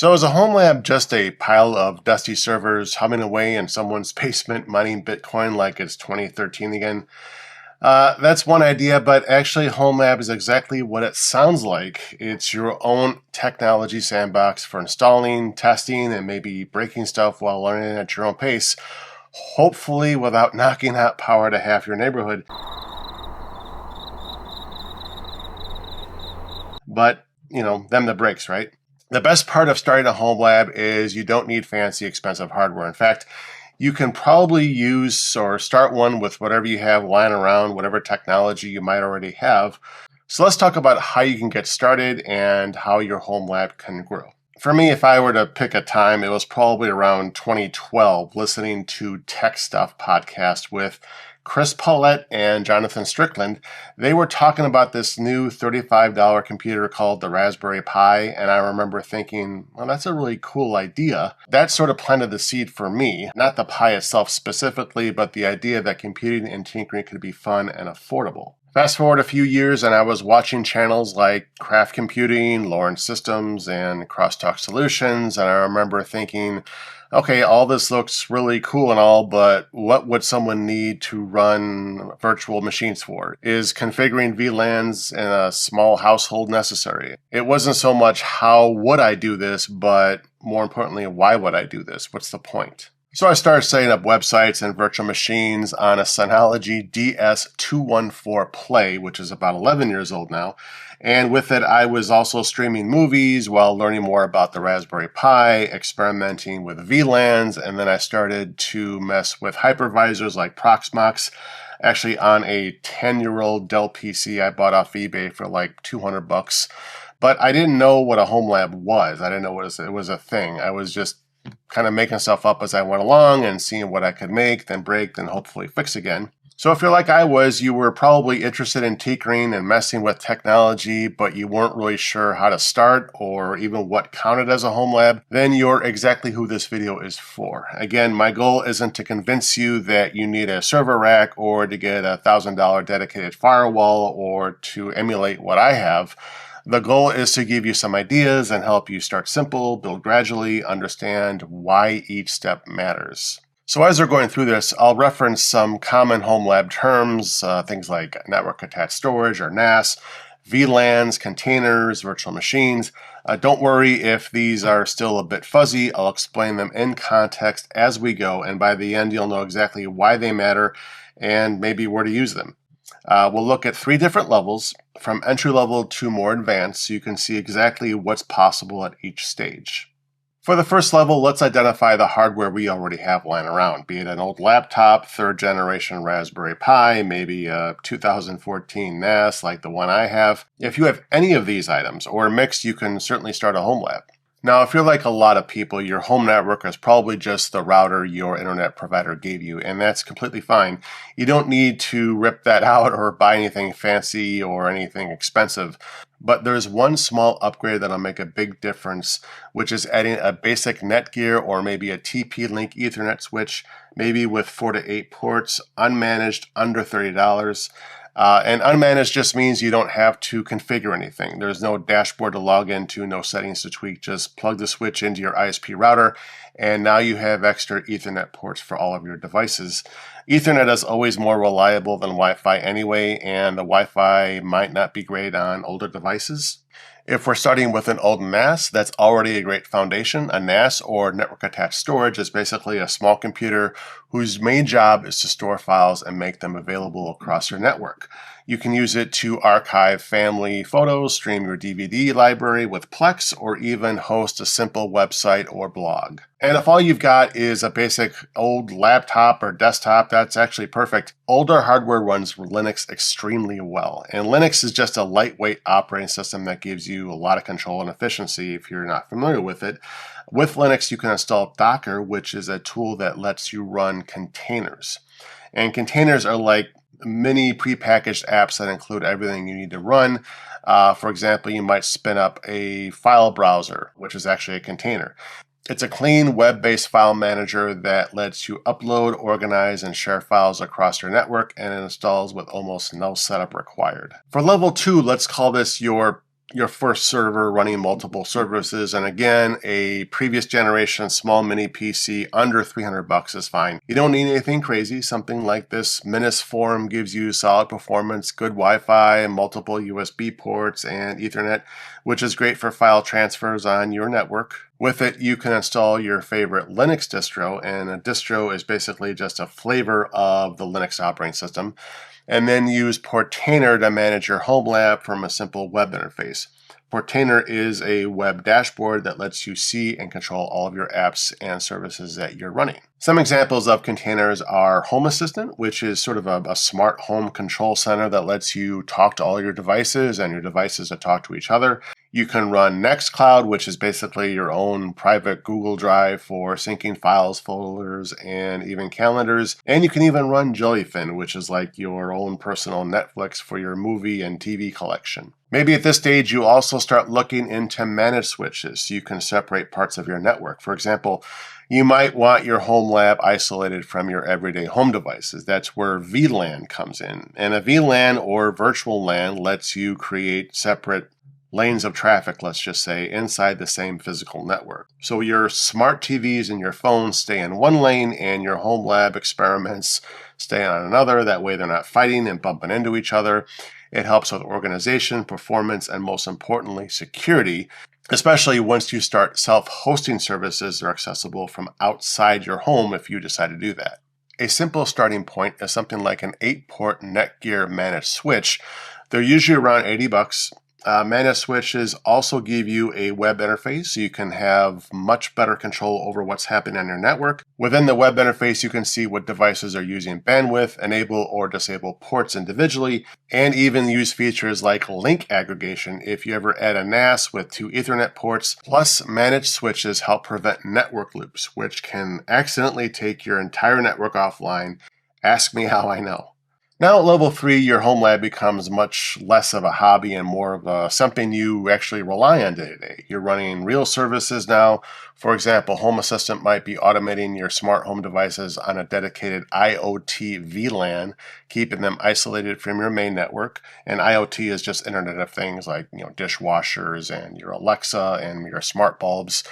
So is a home lab just a pile of dusty servers humming away in someone's basement mining Bitcoin like it's 2013 again? That's one idea, but actually Home Lab is exactly what it sounds like. It's your own technology sandbox for installing, testing, and maybe breaking stuff while learning at your own pace, hopefully without knocking out power to half your neighborhood. But, them the breaks, right? The best part of starting a home lab is you don't need fancy, expensive hardware. In fact, you can probably use or start one with whatever you have lying around, whatever technology you might already have. So let's talk about how you can get started and how your home lab can grow. For me, if I were to pick a time, it was probably around 2012, listening to Tech Stuff podcast with Chris Paulette and Jonathan Strickland. They were talking about this new $35 computer called the Raspberry Pi, and I remember thinking, well, that's a really cool idea. That sort of planted the seed for me, not the Pi itself specifically, but the idea that computing and tinkering could be fun and affordable. Fast forward a few years and I was watching channels like Craft Computing, Lawrence Systems, and Crosstalk Solutions, and I remember thinking, okay, all this looks really cool and all, but what would someone need to run virtual machines for? Is configuring VLANs in a small household necessary? It wasn't so much how would I do this, but more importantly, why would I do this? What's the point? So I started setting up websites and virtual machines on a Synology DS214 Play, which is about 11 years old now. And with it, I was also streaming movies while learning more about the Raspberry Pi, experimenting with VLANs, and then I started to mess with hypervisors like Proxmox, actually on a 10-year-old Dell PC I bought off eBay for like $200. But I didn't know what a home lab was. I didn't know it was a thing. I was just kind of making stuff up as I went along and seeing what I could make, then break, then hopefully fix again. So if you're like I was, you were probably interested in tinkering and messing with technology, but you weren't really sure how to start or even what counted as a home lab, then you're exactly who this video is for. Again, my goal isn't to convince you that you need a server rack or to get a $1,000 dedicated firewall or to emulate what I have. The goal is to give you some ideas and help you start simple, build gradually, understand why each step matters. So as we're going through this, I'll reference some common home lab terms, things like network attached storage or NAS, VLANs, containers, virtual machines. Don't worry if these are still a bit fuzzy. I'll explain them in context as we go, and by the end you'll know exactly why they matter and maybe where to use them. We'll look at 3 different levels, from entry level to more advanced, so you can see exactly what's possible at each stage. For the first level, let's identify the hardware we already have lying around, be it an old laptop, 3rd generation Raspberry Pi, maybe a 2014 NAS like the one I have. If you have any of these items, or a mix, you can certainly start a home lab. Now, if you're like a lot of people, your home network is probably just the router your internet provider gave you, and that's completely fine. You don't need to rip that out or buy anything fancy or anything expensive. But there's one small upgrade that'll make a big difference, which is adding a basic Netgear or maybe a TP-Link Ethernet switch, maybe with 4 to 8 ports, unmanaged, under $30. And unmanaged just means you don't have to configure anything. There's no dashboard to log into, no settings to tweak. Just plug the switch into your ISP router, and now you have extra Ethernet ports for all of your devices. Ethernet is always more reliable than Wi-Fi anyway, and the Wi-Fi might not be great on older devices. If we're starting with an old NAS, that's already a great foundation. A NAS, or network attached storage, is basically a small computer whose main job is to store files and make them available across your network. You can use it to archive family photos, stream your DVD library with Plex, or even host a simple website or blog. And if all you've got is a basic old laptop or desktop, that's actually perfect. Older hardware runs Linux extremely well, and Linux is just a lightweight operating system that gives you a lot of control and efficiency if you're not familiar with it. With Linux, you can install Docker, which is a tool that lets you run containers. And containers are like mini prepackaged apps that include everything you need to run. For example, you might spin up a file browser, which is actually a container. It's a clean web-based file manager that lets you upload, organize, and share files across your network, and it installs with almost no setup required. For level 2, let's call this your your first server running multiple services. And again, a previous generation small mini PC under $300 is fine. You don't need anything crazy. Something like this Minis form gives you solid performance, good Wi-Fi, multiple USB ports, and Ethernet, which is great for file transfers on your network. With it, you can install your favorite Linux distro, and a distro is basically just a flavor of the Linux operating system, and then use Portainer to manage your Homelab from a simple web interface. Portainer is a web dashboard that lets you see and control all of your apps and services that you're running. Some examples of containers are Home Assistant, which is sort of a smart home control center that lets you talk to all your devices and your devices to talk to each other. You can run Nextcloud, which is basically your own private Google Drive for syncing files, folders, and even calendars. And you can even run Jellyfin, which is like your own personal Netflix for your movie and TV collection. Maybe at this stage you also start looking into managed switches so you can separate parts of your network. For example, you might want your Homelab isolated from your everyday home devices. That's where VLAN comes in. And a VLAN or virtual LAN lets you create separate lanes of traffic, let's just say, inside the same physical network. So your smart TVs and your phones stay in one lane and your Homelab experiments stay on another. That way they're not fighting and bumping into each other. It helps with organization, performance, and most importantly, security, especially once you start self-hosting services that are accessible from outside your home if you decide to do that. A simple starting point is something like an 8-port Netgear managed switch. They're usually around $80. Managed switches also give you a web interface, so you can have much better control over what's happening on your network. Within the web interface, you can see what devices are using bandwidth, enable or disable ports individually, and even use features like link aggregation if you ever add a NAS with 2 Ethernet ports. Plus, managed switches help prevent network loops, which can accidentally take your entire network offline. Ask me how I know. Now at level 3, your Homelab becomes much less of a hobby and more of something you actually rely on day to day. You're running real services now. For example, Home Assistant might be automating your smart home devices on a dedicated IoT VLAN, keeping them isolated from your main network. And IoT is just Internet of Things like dishwashers and your Alexa and your smart bulbs.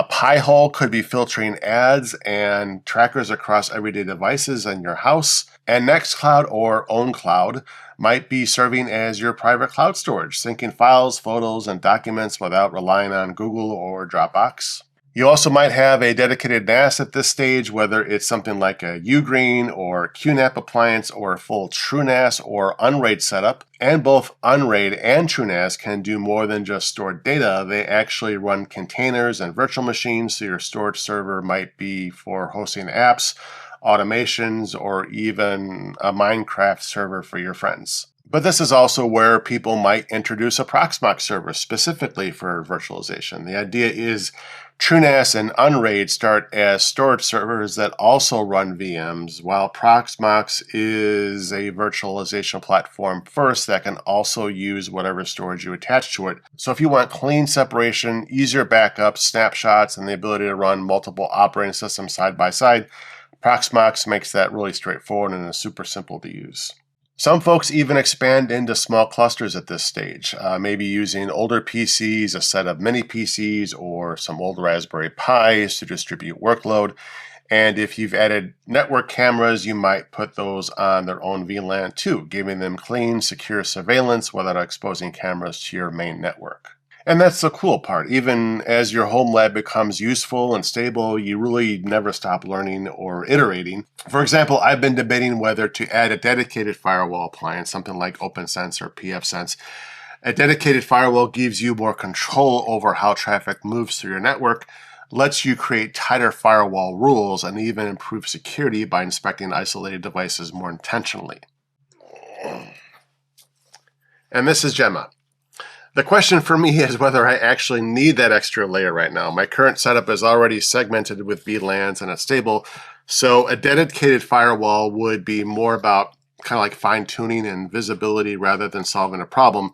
Pi-hole could be filtering ads and trackers across everyday devices in your house. And Nextcloud or OwnCloud might be serving as your private cloud storage, syncing files, photos, and documents without relying on Google or Dropbox. You also might have a dedicated NAS at this stage, whether it's something like a Ugreen or QNAP appliance or a full Truenas or Unraid setup. And both Unraid and Truenas can do more than just store data. They actually run containers and virtual machines, so your storage server might be for hosting apps, automations, or even a Minecraft server for your friends. But this is also where people might introduce a Proxmox server specifically for virtualization. The idea is Truenas and Unraid start as storage servers that also run VMs, while Proxmox is a virtualization platform first that can also use whatever storage you attach to it. So if you want clean separation, easier backups, snapshots, and the ability to run multiple operating systems side by side, Proxmox makes that really straightforward and is super simple to use. Some folks even expand into small clusters at this stage, maybe using older PCs, a set of mini PCs, or some old Raspberry Pis to distribute workload. And if you've added network cameras, you might put those on their own VLAN too, giving them clean, secure surveillance without exposing cameras to your main network. And that's the cool part. Even as your Homelab becomes useful and stable, you really never stop learning or iterating. For example, I've been debating whether to add a dedicated firewall appliance, something like OpenSense or pfSense. A dedicated firewall gives you more control over how traffic moves through your network, lets you create tighter firewall rules, and even improve security by inspecting isolated devices more intentionally. And this is Gemma. The question for me is whether I actually need that extra layer right now. My current setup is already segmented with VLANs and it's stable, so a dedicated firewall would be more about kind of like fine-tuning and visibility rather than solving a problem.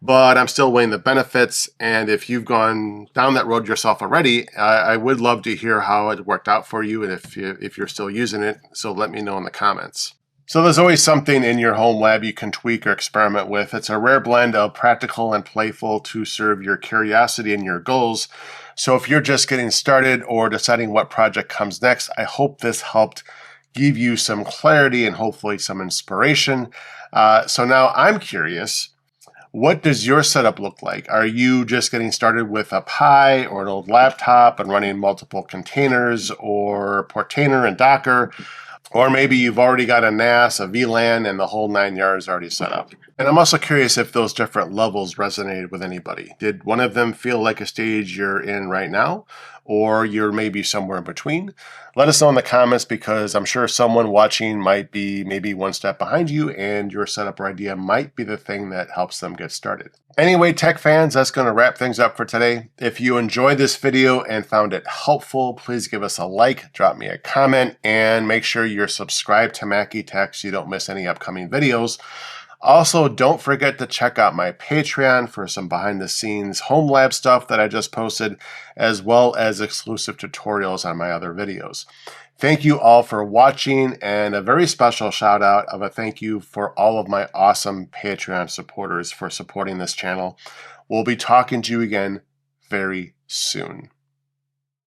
But I'm still weighing the benefits, and if you've gone down that road yourself already, I would love to hear how it worked out for you and if you're still using it, so let me know in the comments. So there's always something in your home lab you can tweak or experiment with. It's a rare blend of practical and playful to serve your curiosity and your goals. So if you're just getting started or deciding what project comes next, I hope this helped give you some clarity and hopefully some inspiration. So now I'm curious, what does your setup look like? Are you just getting started with a Pi or an old laptop and running multiple containers or Portainer and Docker? Or maybe you've already got a NAS, a VLAN, and the whole 9 yards already set up. And I'm also curious if those different levels resonated with anybody. Did one of them feel like a stage you're in right now? Or you're maybe somewhere in between? Let us know in the comments, because I'm sure someone watching might be maybe one step behind you, and your setup or idea might be the thing that helps them get started. Anyway, tech fans, that's going to wrap things up for today. If you enjoyed this video and found it helpful, please give us a like, drop me a comment, and make sure you're subscribed to MackeyTech so you don't miss any upcoming videos. Also, don't forget to check out my Patreon for some behind-the-scenes home lab stuff that I just posted, as well as exclusive tutorials on my other videos. Thank you all for watching, and a very special shout out of a thank you for all of my awesome Patreon supporters for supporting this channel. We'll be talking to you again very soon.